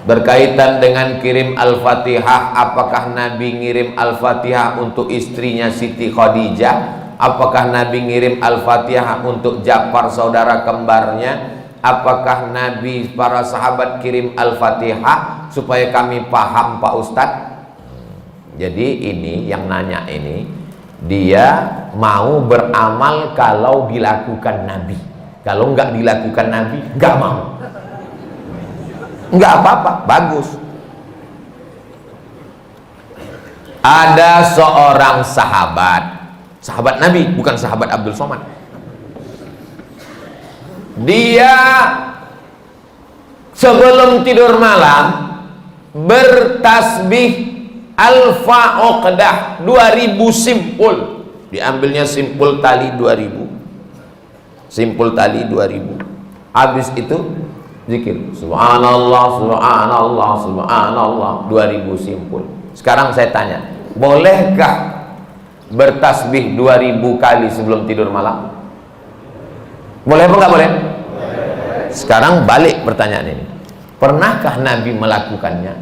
Berkaitan dengan kirim Al-Fatihah, apakah Nabi ngirim Al-Fatihah untuk istrinya Siti Khadijah? Apakah Nabi ngirim Al-Fatihah untuk Ja'far saudara kembarnya? Apakah Nabi para sahabat kirim Al-Fatihah? Supaya kami paham Pak Ustadz. Jadi ini yang nanya ini, dia mau beramal kalau dilakukan Nabi. Kalau nggak dilakukan Nabi, nggak mau. Nggak apa-apa, bagus. Ada seorang sahabat Nabi, bukan sahabat Abdul Somad. Dia sebelum tidur malam bertasbih alfa uqdah 2000 simpul. Diambilnya simpul tali 2000. Simpul tali 2000. Habis itu zikir subhanallah subhanallah subhanallah 2000 simpul. Sekarang saya tanya, bolehkah bertasbih 2000 kali sebelum tidur malam? Boleh apa enggak boleh? Sekarang balik pertanyaan ini, pernahkah Nabi melakukannya?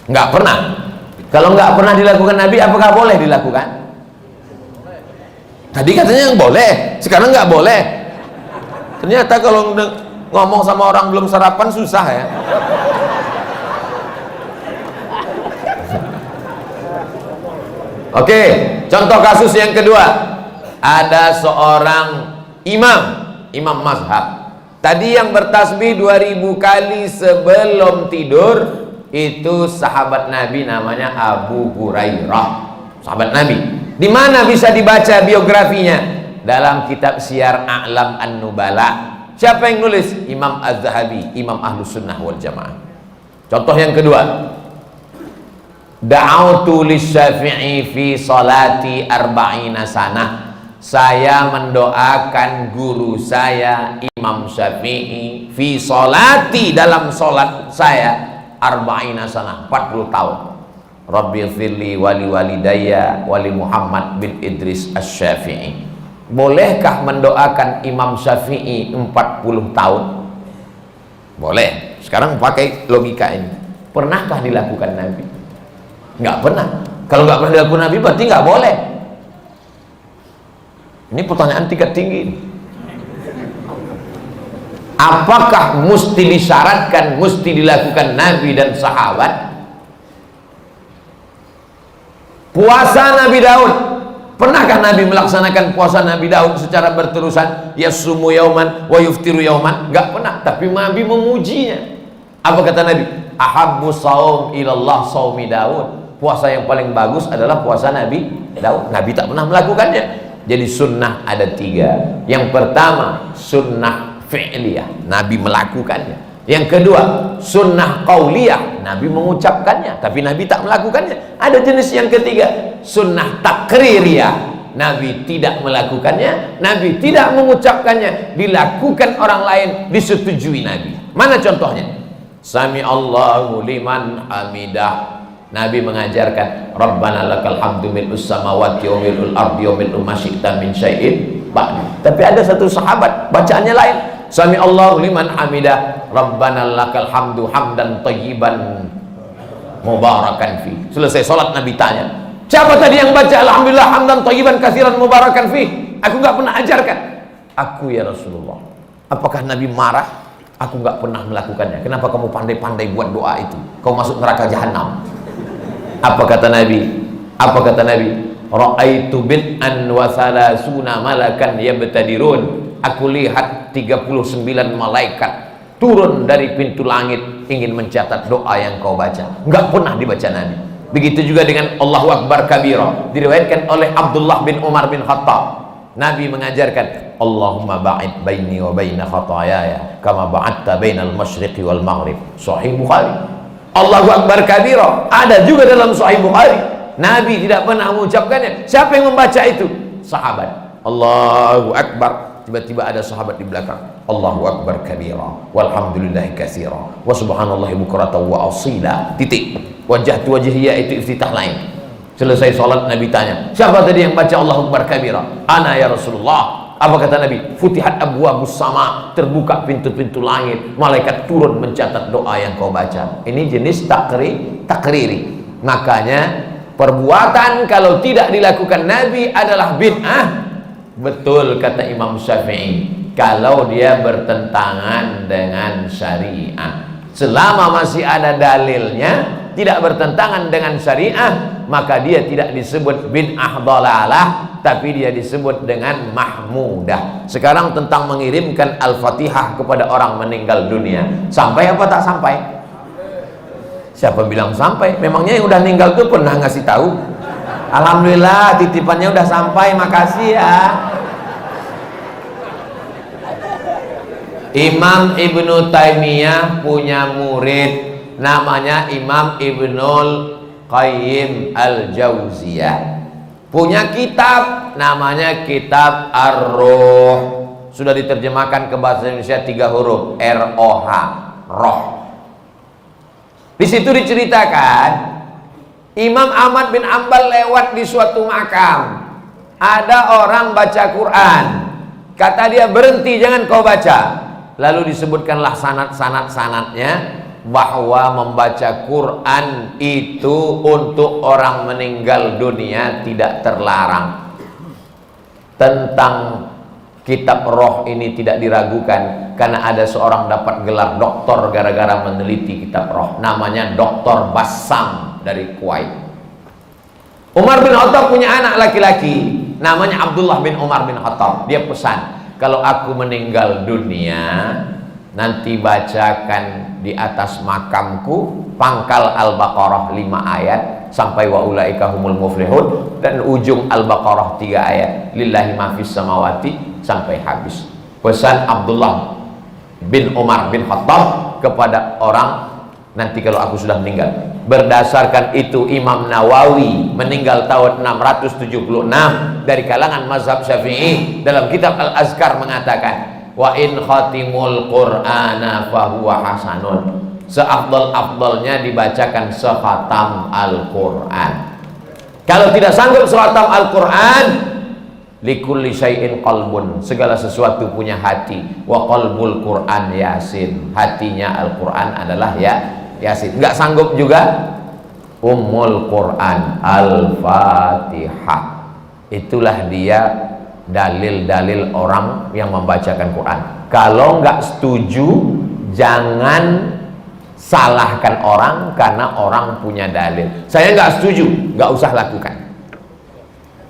Enggak pernah. Kalau enggak pernah dilakukan Nabi, apakah boleh dilakukan? Tadi katanya yang boleh, sekarang enggak boleh. Ternyata kalau ngomong sama orang belum sarapan susah ya. Oke, contoh kasus yang kedua. Ada seorang imam mazhab. Tadi yang bertasbih 2000 kali sebelum tidur itu sahabat Nabi, namanya Abu Hurairah. Sahabat Nabi. Di mana bisa dibaca biografinya? Dalam kitab Syiar A'lam An-Nubala. Siapa yang nulis? Imam Az-Zahabi, Imam Ahlus Sunnah wal Jamaah. Contoh yang kedua, da'autu lisyafi'i fi salati arba'ina sanah. Saya mendoakan guru saya Imam Syafi'i fi salati, dalam salat saya arba'ina sanah, 40 tahun. Rabbi firli wali walidayya wali Muhammad bin Idris Asy-Syafi'i. Bolehkah mendoakan Imam Syafi'i 40 tahun? Boleh. Sekarang pakai logika ini. Pernahkah dilakukan Nabi? Nggak pernah. Kalau nggak pernah dilakukan Nabi berarti nggak boleh. Ini pertanyaan tingkat tinggi. Apakah mesti disyaratkan, mesti dilakukan Nabi dan sahabat? Puasa Nabi Daud, pernahkah Nabi melaksanakan puasa Nabi Daud secara berterusan? Yasumu yauman wa yuftiru yauman? Enggak pernah, tapi Nabi memujinya. Apa kata Nabi? Ahabbu shaum ilallah shaumi Daud. Puasa yang paling bagus adalah puasa Nabi Daud. Nabi tak pernah melakukannya. Jadi sunnah ada 3. Yang pertama sunnah fi'liyah, Nabi melakukannya. Yang kedua sunnah qauliyah, Nabi mengucapkannya tapi Nabi tak melakukannya. Ada jenis yang ketiga, sunnah takririyah, Nabi tidak melakukannya, Nabi tidak mengucapkannya, dilakukan orang lain, disetujui Nabi. Mana contohnya? Sami Allahu liman hamidah, Nabi mengajarkan Rabbana lakal hamdu mil'us samawati wa mil'ul ardi wa mil'u ma syi'ta min syai'in ba'd. Tapi ada satu sahabat bacaannya lain, Sami Allahu liman hamidah Rabbana lakal hamdu hamdan thayyiban mubarakan fi. Selesai sholat Nabi tanya, siapa tadi yang baca alhamdulillah hamdan thayyiban katsiran mubarakan fi? Aku nggak pernah ajarkan. Aku ya Rasulullah. Apakah Nabi marah? Aku nggak pernah melakukannya. Kenapa kamu pandai-pandai buat doa itu? Kau masuk neraka jahanam. Apa kata Nabi? Apa kata Nabi? Ra'aitu bid'an wa salasuna malakan yabtadirun. Aku lihat 39 malaikat turun dari pintu langit ingin mencatat doa yang kau baca. Enggak pernah dibaca Nabi. Begitu juga dengan Allahu Akbar kabira, diriwayatkan oleh Abdullah bin Umar bin Khattab. Nabi mengajarkan Allahumma ba'id baini wa baina khataayaya kama ba'adta bainal masyriqi wal maghrib. Sahih Bukhari. Allahu Akbar kabira ada juga dalam Sahih Bukhari. Nabi tidak pernah mengucapkannya. Siapa yang membaca itu? Sahabat. Allahu Akbar. Tiba-tiba ada sahabat di belakang. Allahu Akbar kabira walhamdulillahi katsira wa subhanallahi bukratan wa asila. Titik. Wajah tu wajhiyya itu iftitah lain. Selesai sholat Nabi tanya, siapa tadi yang baca Allahu Akbar kabira? Ana ya Rasulullah. Apa kata Nabi? Futihat abwabus sama, terbuka pintu-pintu langit, malaikat turun mencatat doa yang kau baca. Ini jenis takriri. Makanya perbuatan kalau tidak dilakukan Nabi adalah bid'ah. Betul kata Imam Syafi'i, kalau dia bertentangan dengan syariah. Selama masih ada dalilnya, tidak bertentangan dengan syariah, maka dia tidak disebut bid'ah dhalalah, tapi dia disebut dengan mahmudah. Sekarang tentang mengirimkan Al-Fatihah kepada orang meninggal dunia, sampai apa tak sampai? Siapa bilang sampai? Memangnya yang udah meninggal tuh pernah ngasih tahu? Alhamdulillah titipannya udah sampai, makasih ya. Imam Ibnu Taimiyah punya murid namanya Imam Ibnul Qayyim Al-Jauziyah, punya kitab namanya Kitab Ar-Ruh, sudah diterjemahkan ke bahasa Indonesia 3 huruf, R-O-H, roh. Di situ diceritakan Imam Ahmad bin Ambal lewat di suatu makam, ada orang baca Quran, kata dia, berhenti, jangan kau baca. Lalu disebutkanlah sanad-sanadnya bahwa membaca Quran itu untuk orang meninggal dunia tidak terlarang. Tentang kitab roh ini tidak diragukan, karena ada seorang dapat gelar doktor gara-gara meneliti kitab roh, namanya Dr. Bassam dari Kuwait. Umar bin Khattab punya anak laki-laki namanya Abdullah bin Umar bin Khattab. Dia pesan, kalau aku meninggal dunia, nanti bacakan di atas makamku pangkal Al-Baqarah 5 ayat sampai wa ulaika humul muflihun, dan ujung Al-Baqarah 3 ayat lillahi ma fis samawati sampai habis. Pesan Abdullah bin Umar bin Khattab kepada orang, nanti kalau aku sudah meninggal. Berdasarkan itu Imam Nawawi meninggal tahun 676 dari kalangan mazhab Syafi'i, dalam kitab Al-Azkar mengatakan, wa in khatimul qur'ana fahuwa hasanun, seafdal-afdalnya dibacakan sekhatam Al-Qur'an. Kalau tidak sanggup sekhatam Al-Qur'an, likulli syai'in qalbun, segala sesuatu punya hati, wa qalbul Qur'an Yasin, hatinya Al-Qur'an adalah Yasin. Enggak sanggup juga Ummul Qur'an Al-Fatihah. Itulah dia dalil-dalil orang yang membacakan Quran. Kalau nggak setuju, jangan salahkan orang karena orang punya dalil. Saya nggak setuju, nggak usah lakukan.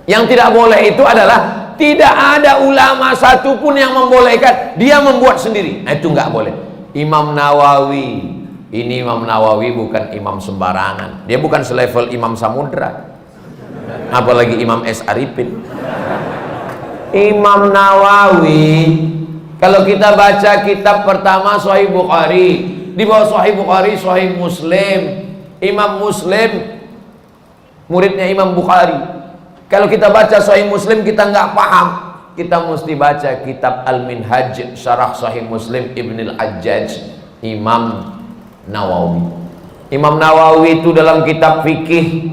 Yang tidak boleh itu adalah tidak ada ulama satupun yang membolehkan, dia membuat sendiri. Nah, itu nggak boleh. Imam Nawawi, ini Imam Nawawi bukan imam sembarangan, dia bukan selevel Imam Samudra, apalagi Imam S. Arifin. Imam Nawawi, kalau kita baca kitab pertama Sahih Bukhari, di bawah Sahih Bukhari Sahih Muslim. Imam Muslim muridnya Imam Bukhari. Kalau kita baca Sahih Muslim kita nggak paham, kita mesti baca kitab Al-Minhaj Syarah Sahih Muslim Ibn Al-Hajjaj, Imam Nawawi. Imam Nawawi itu dalam kitab fikih,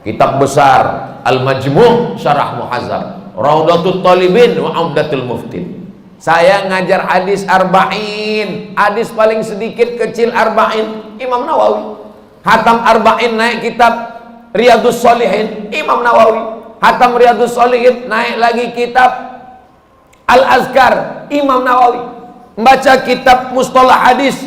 kitab besar Al-Majmu' Syarah Muhazzab, Raudatul Talibin wa Umdatul Muftin. Saya ngajar hadis arba'in, hadis paling sedikit kecil arba'in, Imam Nawawi. Hatam arba'in naik kitab Riyadus Shalihin, Imam Nawawi. Hatam Riyadus Shalihin naik lagi kitab Al-Azkar, Imam Nawawi. Membaca kitab Mustalah Hadis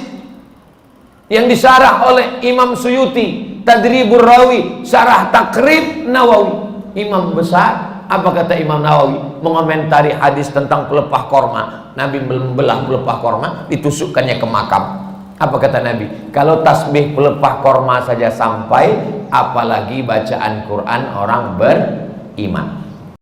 yang disyarah oleh Imam Suyuti, Tadribur Rawi, Syarah Takrib Nawawi. Imam besar. Apa kata Imam Nawawi? Mengomentari hadis tentang pelepah korma. Nabi membelah pelepah korma, ditusukkannya ke makam. Apa kata Nabi? Kalau tasbih pelepah korma saja sampai, apalagi bacaan Quran orang beriman.